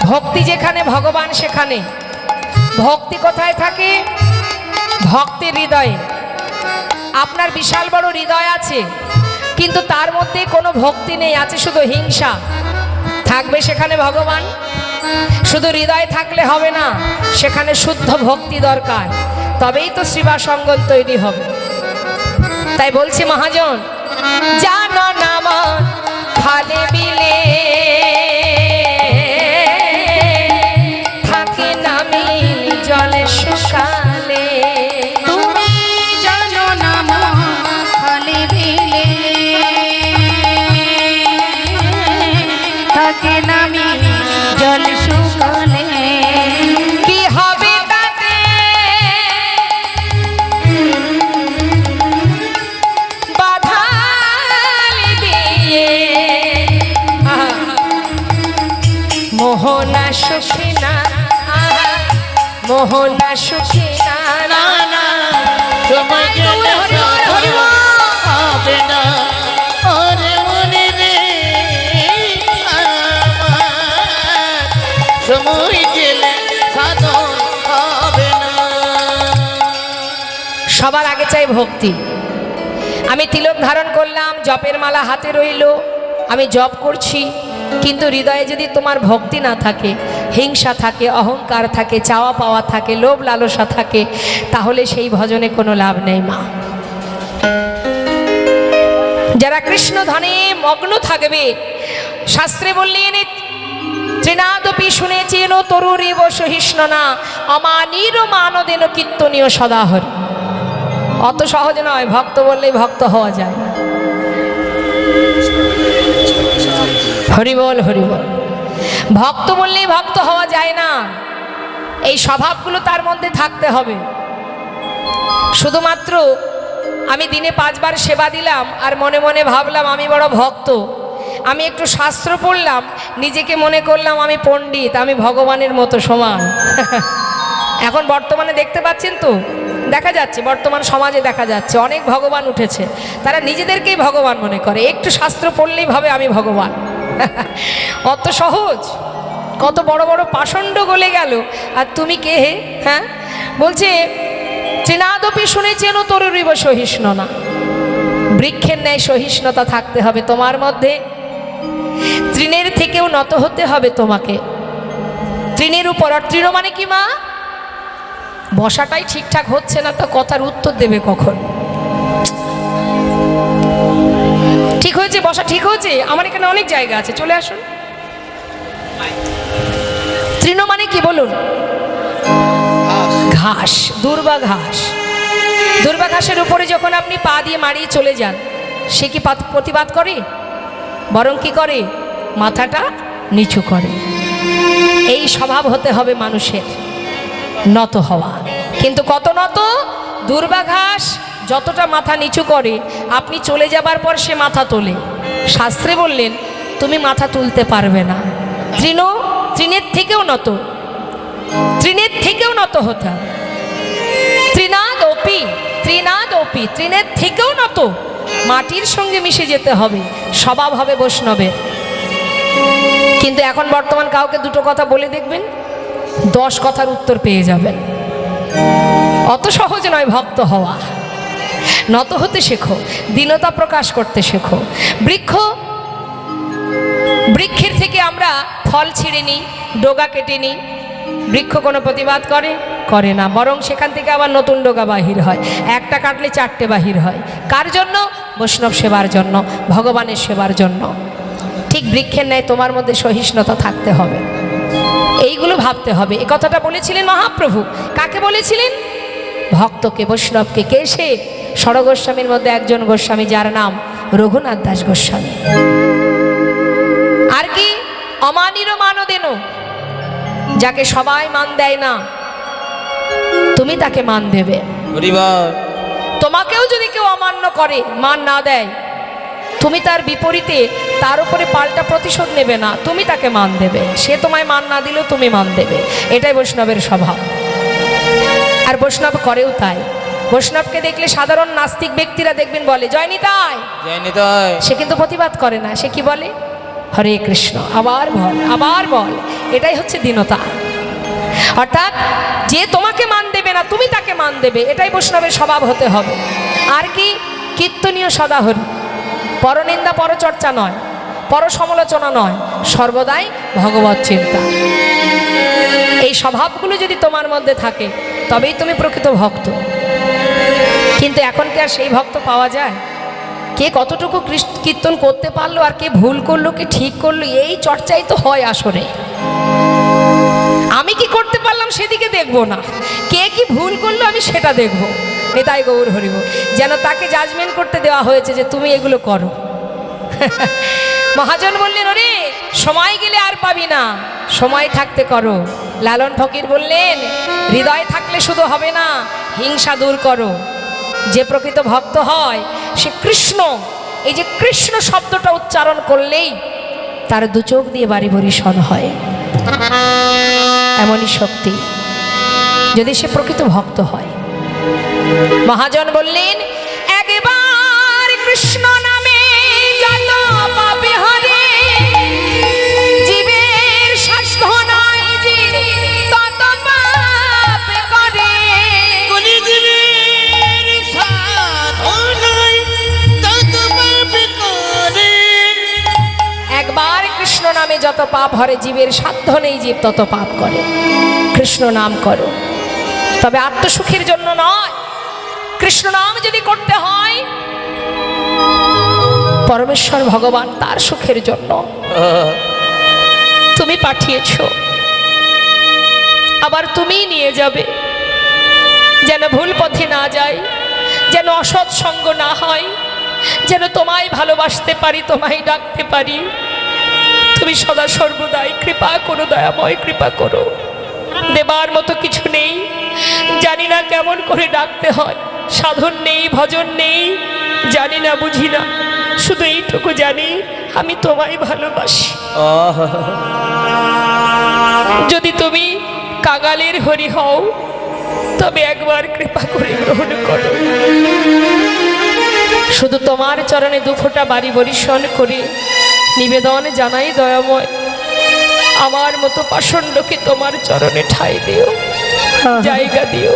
Speaker 1: ভক্তি যেখানে ভগবান সেখানে। ভক্তি কোথায় থাকে? ভক্তের হৃদয়ে। আপনার বিশাল বড় হৃদয় আছে, কিন্তু তার মধ্যে কোনো ভক্তি নেই, আছে শুধু হিংসা। থাকবে সেখানে ভগবান? শুধু হৃদয় থাকলে হবে না, সেখানে শুদ্ধ ভক্তি দরকার, তবেই তো শ্রীবাস অঙ্গন তৈরি হবে। তাই বলছি মহাজন, জানো না মন খালে বিলে থাকে না মিল জলে শুকালে।
Speaker 2: তুমি জানো না মন খালি বিলে থাকে না মিল জল শুকালে।
Speaker 1: কি হবে তাতে বাধালি দিয়ে মোহনা সুখী না, মোহনা সুখী না।
Speaker 3: না না সময় গেলে সাধন হবে না। ওরে মনে রে আমার সময় গেলে সাধন হবে না।
Speaker 1: সবার আগে চাই ভক্তি। আমি তিলক ধারণ করলাম, জপের মালা হাতে রইল, আমি জপ করছি, কিন্তু হৃদয়ে যদি তোমার ভক্তি না থাকে, হিংসা থাকে, অহংকার থাকে, চাওয়া পাওয়া থাকে, লোভ লালসা থাকে, তাহলে সেই ভজনে কোনো লাভ নেই মা। যারা কৃষ্ণ ধনে মগ্ন থাকবে, শাস্ত্রে বললেন তৃণাদপি শুনেছেন তরুরেব সহিষ্ণ না অমানির মানদেন কীর্তনীয় সদাহরি। অত সহজ নয়, ভক্ত বললেই ভক্ত হওয়া যায় না। হরিবল হরিবল। ভক্ত বললেই ভক্ত হওয়া যায় না, এই স্বভাবগুলো তার মধ্যে থাকতে হবে। শুধুমাত্র আমি দিনে 5 বার সেবা দিলাম আর মনে মনে ভাবলাম আমি বড় ভক্ত, আমি একটু শাস্ত্র পড়লাম, নিজেকে মনে করলাম আমি পণ্ডিত, আমি ভগবানের মতো সমান। এখন বর্তমানে দেখতে পাচ্ছেন তো, দেখা যাচ্ছে বর্তমান সমাজে দেখা যাচ্ছে অনেক ভগবান উঠেছে, তারা নিজেদেরকেই ভগবান মনে করে, একটু শাস্ত্র পড়লেই ভাবে আমি ভগবান। অত সহজ? কত বড় বড় পাষণ্ড গলে গেল, আর তুমি কে হে? হ্যাঁ, বলছে তৃণাদপি শুনেছেন তরুরিব সহিষ্ণু না, বৃক্ষের ন্যায় সহিষ্ণুতা থাকতে হবে তোমার মধ্যে। তৃণের থেকেও নত হতে হবে তোমাকে, তৃণের উপর। আর তৃণ মানে কি মা? বসাটাই ঠিকঠাক হচ্ছে না, তো কথার উত্তর দেবে কখন? ঠিক হয়েছে? বসা ঠিক হয়েছে? আমার এখানে অনেক জায়গা আছে, চলে আসুন। তৃণ মানে কি বলুন? ঘাস, দুর্বা ঘাস। দুর্বা ঘাসের উপরে যখন আপনি পা দিয়ে মারিয়ে চলে যান, সে কি প্রতিবাদ করে? বরং কি করে? মাথাটা নিচু করে। এই স্বভাব হতে হবে মানুষের, নত হওয়া। কিন্তু কত নত? দুর্বা ঘাস যতটা মাথা নিচু করে, আপনি চলে যাবার পর সে মাথা তোলে। শাস্ত্রে বললেন তুমি মাথা তুলতে পারবে না। তৃণ, তৃণের থেকেও নত, তৃণের থেকেও নত হতে হবে। তৃণাদপি, তৃণাদপি, তৃণের থেকেও নত, মাটির সঙ্গে মিশে যেতে হবে, স্বভাব হবে বৈষ্ণবের। কিন্তু এখন বর্তমান কাউকে দুটো কথা বলে দেখবেন, 10 কথার উত্তর পেয়ে যাবেন। অত সহজ নয় ভক্ত হওয়া। নত হতে শেখো, দীনতা প্রকাশ করতে শেখো। বৃক্ষের থেকে আমরা ফল ছিঁড়ে নিই, ডগা কেটে নিই, বৃক্ষ কোনো প্রতিবাদ করে? করে না, বরং সেখান থেকে আবার নতুন ডগা বাহির হয়। একটা কাটলে 4টে বাহির হয়। কার জন্য? বৈষ্ণব সেবার জন্য, ভগবানের সেবার জন্য। ঠিক বৃক্ষের ন্যায় তোমার মধ্যে সহিষ্ণুতা থাকতে হবে, এইগুলো ভাবতে হবে। এ কথাটা বলেছিলেন মহাপ্রভু। কাকে বলেছিলেন? ভক্তকে, বৈষ্ণবকে। কে সে? ষড়গোস্বামীর মধ্যে একজন গোস্বামী, যার নাম রঘুনাথ দাস গোস্বামী। আর কি? অমানিরও মানদেন, যাকে সবাই মান দেয় না, তুমি তাকে মান দেবে। তোমাকেও যদি কেউ অমান্য করে, মান না দেয়, তুমি তার বিপরীতে তার উপরে পাল্টা প্রতিশোধ নেবে না, তুমি তাকে মান দেবে। সে তোমায় মান না দিলেও তুমি মান দেবে। এটাই বৈষ্ণবের স্বভাব। আর বৈষ্ণব করেও তাই। বৈষ্ণবকে দেখলে সাধারণ নাস্তিক ব্যক্তিরা দেখবেন বলে জয় নিতাই,
Speaker 3: জয় নিতাই।
Speaker 1: সে কিন্তু প্রতিবাদ করে না। সে কি বলে? হরে কৃষ্ণ, আবার বল, আবার বল। এটাই হচ্ছে দীনতা। অর্থাৎ যে তোমাকে মান দেবে না, তুমি তাকে মান দেবে। এটাই বৈষ্ণবের স্বভাব হতে হবে। আর কি? কীর্তনীয় সদাহরি, পরনিন্দা পরচর্চা নয়, পর সমালোচনা নয়, সর্বদাই ভগবত চিন্তা। এই স্বভাবগুলো যদি তোমার মধ্যে থাকে, তবেই তুমি প্রকৃত ভক্ত। কিন্তু এখন কি আর সেই ভক্ত পাওয়া যায়? কে কতটুকু কীর্তন করতে পারলো, আর কে ভুল করলো, কে ঠিক করলো, এই চর্চাই তো হয় আসরে। আমি কি করতে পারলাম সেদিকে দেখবো না, কে কি ভুল করলো আমি সেটা দেখবো। নিতাই গৌর হরিব। যেন তাকে জাজমেন্ট করতে দেওয়া হয়েছে যে তুমি এগুলো করো। মহাজন বললেন ওরে সময় গেলে আর পাবি না, সময় থাকতে করো। লালন ফকির বললেন হৃদয় থাকলে শুধু হবে না, হিংসা দূর করো। যে প্রকৃত ভক্ত হয় সে কৃষ্ণ, এই যে কৃষ্ণ শব্দটা উচ্চারণ করলেই তার দু চোখ দিয়ে বাড়ি বরিশন হয়। এমনই শক্তি যদি সে প্রকৃত ভক্ত হয়। মহাজন বললেন একবার কৃষ্ণ নামে যত পাপে হরে, জীবের স্বাস্থ্য নয় যে তত পাপ করে। একবার কৃষ্ণ নামে যত পাপ হরে, জীবের সাধ্য নেই জীব তত পাপ করে। কৃষ্ণ নাম করো, তবে আত্মসুখের জন্য নয়। কৃষ্ণ নাম যদি করতে হয় পরমেশ্বর ভগবান তার সুখের জন্য তুমি পাঠিয়েছ, আবার তুমিই নিয়ে যাবে। যেন ভুল পথে না যাই, যেন অসৎ সঙ্গ না হয়, যেন তোমায় ভালোবাসতে পারি, তোমায় ডাকতে পারি। তুমি সদা সর্বদাই কৃপা করো, দয়াময় কৃপা করো। দেবার মতো কিছু নেই, জানি না কেমন করে ডাকতে হয়, সাধন নেই, ভজন নেই, জানি না, বুঝি না। শুধু এইটুকু জানি আমি তোমায় ভালোবাসি। যদি তুমি কাঙালের হরি হও তবে একবার কৃপা করে গ্রহণ করো। শুধু তোমার চরণে দুফোঁটা বাড়ি বরিশন করে নিবেদন জানাই দয়াময়, আমার মতো পাষণ্ডকে তোমার চরণে ঠাঁই দিও, জায়গা দিও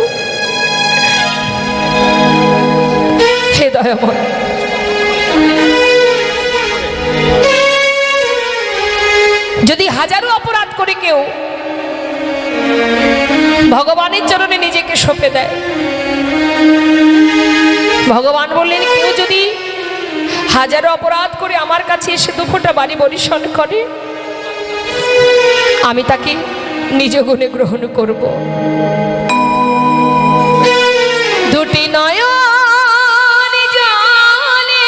Speaker 1: হে দয়াময়। যদি হাজারো অপরাধ করে কেউ ভগবানের চরণে নিজেকে সঁপে দেয়, ভগবান বললেন কেউ যদি হাজারো অপরাধ করে আমার কাছে এসে দুফোঁটা বাড়ি বরিশন করে আমি তাকে নিজ গুণে গ্রহণ করব। দুটি নয়ন জলে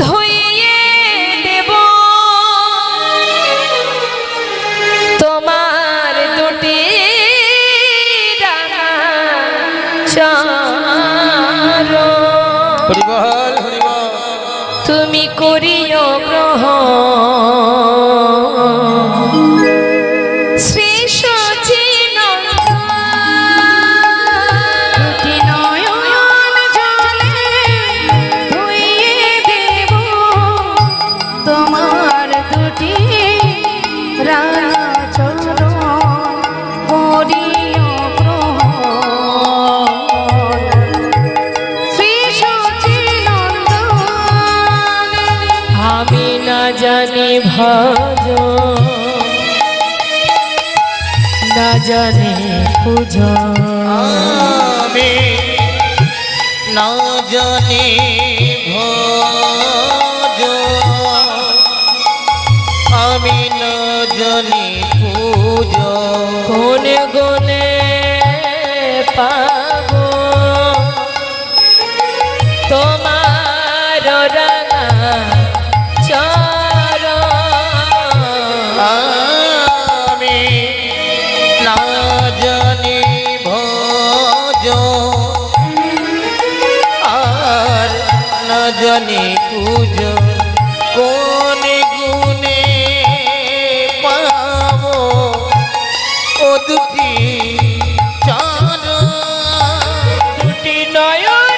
Speaker 1: ধুইয়ে দেব তোমার দুটি ডানা চারণ।
Speaker 3: হরিবল হরিবল।
Speaker 1: তুমি করিও গ্রহণ শ্রী
Speaker 2: দুটি নয়ন জলে ধুইয়ে দেব তোমার দুটি রাঙা চরণ করিও গ্রহণ শ্রী সচিনন্দন।
Speaker 1: আমি না জানি ভজ না জানি পূজা,
Speaker 3: আমি না জানি ভজ, আমি না জানি পূজা।
Speaker 1: কোনে গুনে পাব তোমার রাঙা চরণ।
Speaker 3: আমি না জানি ভজ আর না জানি পূজা। কোন গুণে পাবো ও দুটি চরণ।
Speaker 1: দুটি নয়নের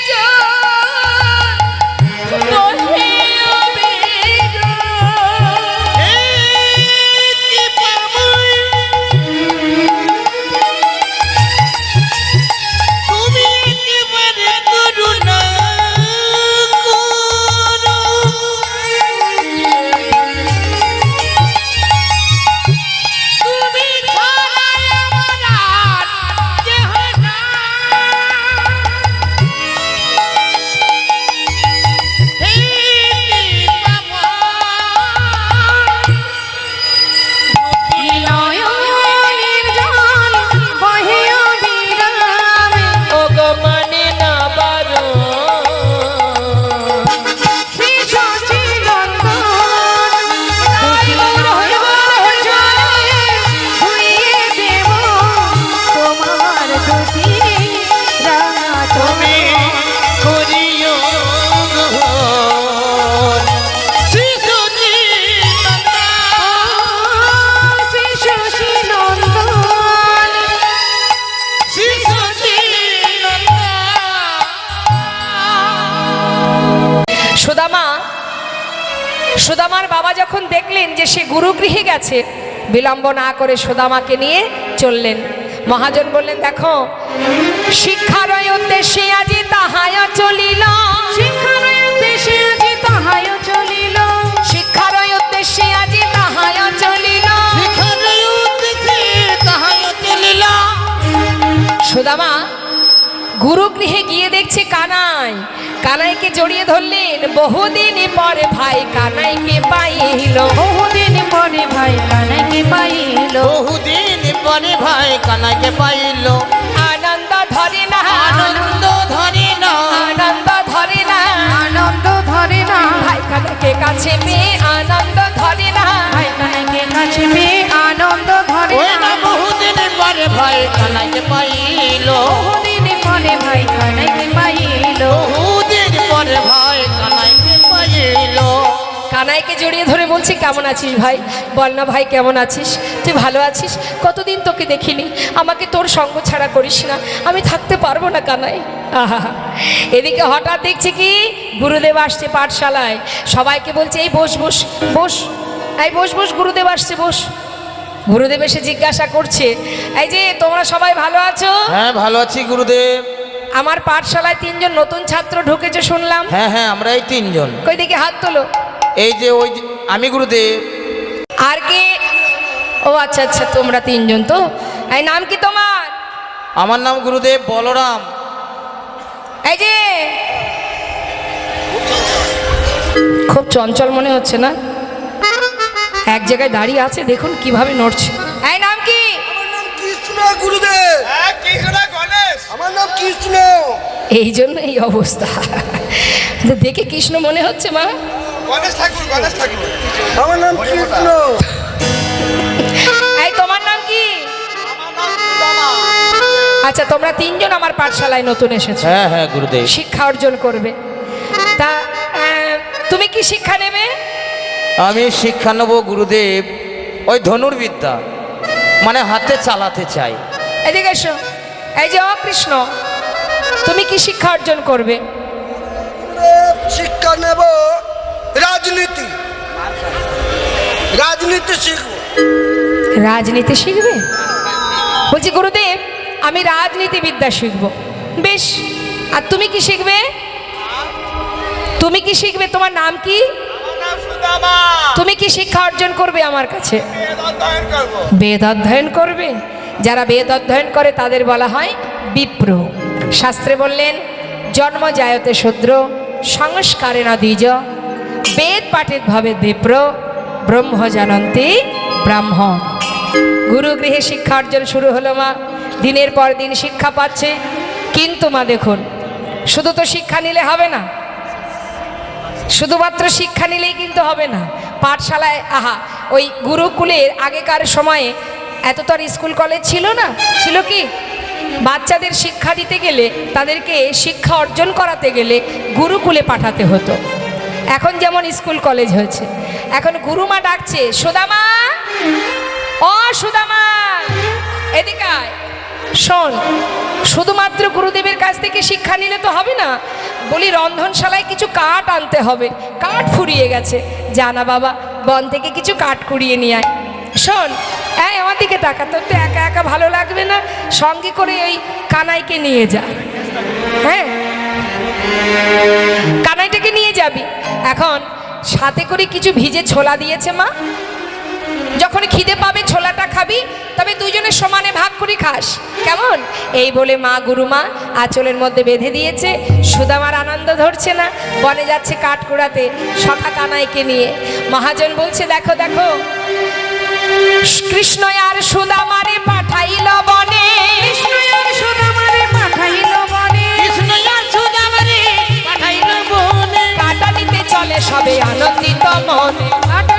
Speaker 1: জল বহিয়া
Speaker 3: তুমি একেবারে করুণা করো। তুমি ছাড়া আমার আর কেহ নাই।
Speaker 2: দুটি নয়নের জল বহিয়া বিরামে
Speaker 1: ওগো মানে না বারো
Speaker 2: শ্রী সচিনন্দন। দুটি নয়নের জলে ধুইয়ে দেব তোমার দুটি রাঙা
Speaker 3: তুমি
Speaker 2: চরণ
Speaker 3: করিও গ্রহণ শ্রী সচিনন্দন।
Speaker 2: শ্রী সচিনন্দন।
Speaker 3: শ্রী সচিনন্দন।
Speaker 1: সুদামার বাবা যখন দেখলেন যে সে গুরুগৃহে গেছে, বিলম্ব না করে সুদামাকে নিয়ে চললেন। মহাজন বললেন দেখো শিক্ষার উদ্দেশ্যে আজি তাহায় চলিল,
Speaker 2: শিক্ষার উদ্দেশ্যে আজি তাহায় চলিল,
Speaker 1: শিক্ষার উদ্দেশ্যে আজি তাহায় চলিল।
Speaker 3: শিখার উদ্দেশ্যে তাহায় চলিল।
Speaker 1: সুদামা গুরুগৃহে গিয়ে দেখছে কানাই, কানাইকে জড়িয়ে ধরলেন। বহুদিন পরে ভাই কানাইকে পাইল,
Speaker 2: বহুদিন পরে ভাই কানাইকে পাইল,
Speaker 3: বহুদিন পরে ভাই কানাইকে পাইল।
Speaker 1: আনন্দ ধরে না,
Speaker 3: আনন্দ ধরে না,
Speaker 1: আনন্দ ধরে না,
Speaker 2: আনন্দ ধরে না,
Speaker 1: ভাই কানাইকে কাছে পেয়ে আনন্দ ধরে না,
Speaker 2: ভাই কানাইকে কাছে পেয়ে আনন্দ ধরে
Speaker 3: ওই না
Speaker 2: না,
Speaker 3: বহুদিন পরে ভাই কানাইকে পাইল।
Speaker 2: বহুদিন পরে ভাই
Speaker 1: সবাইকে জড়িয়ে ধরে বলছি কেমন আছিস ভাই, বল না ভাই কেমন আছিস, তুই ভালো আছিস, কতদিন তোকে দেখিনি, আমাকে তোর সঙ্গ ছাড়া করিস না, আমি থাকতে পারবো না কানাই। আহা, এদিকে হঠাৎ দেখছি কি গুরুদেব আসছে পাঠশালায়, সবাইকে বলছে এই বস বস বস, এই বস বস, গুরুদেব আসছে বস। গুরুদেব এসে জিজ্ঞাসা করছে এই যে তোমরা সবাই ভালো আছো?
Speaker 3: হ্যাঁ ভালো আছি গুরুদেব।
Speaker 1: আমার পাঠশালায় 3 জন নতুন ছাত্র ঢুকেছে শুনলাম।
Speaker 3: হ্যাঁ হ্যাঁ আমরা এই 3 জন।
Speaker 1: কই দেখি হাত তোলো।
Speaker 3: এই যে ওই যে আমি গুরুদেব।
Speaker 1: আর কি? ও আচ্ছা আচ্ছা, তোমরা 3 জন তো। এই নাম কি তোমার?
Speaker 3: আমার নাম গুরুদেব বলরাম।
Speaker 1: এই যে খুব চঞ্চল মনে হচ্ছে না, এক জায়গায় দাঁড়িয়ে আছে, দেখুন কিভাবে নড়ছে। এই নাম কি?
Speaker 4: আমার নাম কৃষ্ণ গুরুদেব।
Speaker 2: হ্যাঁ কৃষ্ণ গণেশ।
Speaker 4: আমার নাম কৃষ্ণ।
Speaker 1: এই জন্য এই অবস্থা, দেখে কৃষ্ণ মনে হচ্ছে মা।
Speaker 2: গণেশ ঠাকুর গণেশ ঠাকুর।
Speaker 4: আমার নাম কৃষ্ণ।
Speaker 1: এই তোমার নাম কি? আচ্ছা, তোমরা 3 জন আমার পাঠশালায় নতুন এসেছো,
Speaker 3: হ্যাঁ হ্যাঁ গুরুদেব।
Speaker 1: শিক্ষা অর্জন করবে। তা তুমি কি শিক্ষা নেবে?
Speaker 3: আমি শিক্ষা নেব গুরুদেব ওই ধনুর্বিদ্যা, মানে হাতে চালাতে চাই।
Speaker 1: এদিকে এসো। এই যে কৃষ্ণ, তুমি কি শিক্ষা অর্জন করবে?
Speaker 4: শিক্ষা নেব রাজনীতি। রাজনীতি শিখব।
Speaker 1: রাজনীতি শিখবে? বলছি গুরুদেব আমি রাজনীতিবিদ্যা শিখব। বেশ, আর তুমি কি শিখবে? তুমি কি শিখবে? তোমার নাম কি?
Speaker 2: আমার নাম সুদামা।
Speaker 1: তুমি কি শিক্ষা অর্জন করবে আমার কাছে?
Speaker 2: বেদ অধ্যয়ন করব।
Speaker 1: বেদ অধ্যয়ন করবে? যারা বেদ অধ্যয়ন করে তাদের বলা হয় বিপ্র। শাস্ত্রে বললেন জন্ম জায়তে শূদ্র সংস্কারে না দ্বিজ, বেদ পাঠের ভাবে বিপ্র, ব্রহ্ম জানন্তি ব্রাহ্মণ। গুরুগৃহে শিক্ষা অর্জন শুরু হলো মা, দিনের পর দিন শিক্ষা পাচ্ছে। কিন্তু মা দেখুন, শুধু তো শিক্ষা নিলে হবে না, শুধুমাত্র শিক্ষা নিলেই কিন্তু হবে না। পাঠশালায় ওই গুরুকুলের আগেকার সময়ে এত তো আর স্কুল কলেজ ছিল না, ছিল কি? বাচ্চাদের শিক্ষা দিতে গেলে, তাদেরকে শিক্ষা অর্জন করাতে গেলে গুরুকুলে পাঠাতে হতো। এখন যেমন স্কুল কলেজ হয়েছে, এখন গুরুমা ডাকছে, সুদামা, ও সুদামা এদিকে আয়। শোন, শুধুমাত্র গুরুদেবের কাছ থেকে শিক্ষা নিলে তো হবে না, বলি রন্ধনশালায় কিছু কাঠ আনতে হবে, কাঠ ফুরিয়ে গেছে, জানা বাবা বন থেকে কিছু কাঠ কুড়িয়ে নিয়ে আয়। শোন, হ্যাঁ আমার দিকে তাকা, তোর তো একা একা ভালো লাগবে না, সঙ্গে করে ওই কানাইকে নিয়ে যা। হ্যাঁ, কানাইটাকে নিয়ে যাবি। এখন সাথে করে কিছু ভিজে ছোলা দিয়েছে মা, যখন খিদে পাবে ছোলাটা খাবি, তবে দুজনের সমানে ভাগ করে খাস, কেমন? এই বলে মা গুরুমা আঁচলের মধ্যে বেঁধে দিয়েছে। সুদামার আনন্দ ধরছে না, বনে যাচ্ছে কাঠ কুড়াতে সখা কানাইকে নিয়ে। মহাজন বলছে দেখো দেখো, কৃষ্ণ আর সুদামারে পাঠাইল বনে,
Speaker 2: কৃষ্ণ আর সুদামারে পাঠাইল বনে। কৃষ্ণ আর সুদামারে পাঠাইল বনে।
Speaker 1: কাটা নিতে চলে সবে আনন্দিত মনে।
Speaker 2: কাটা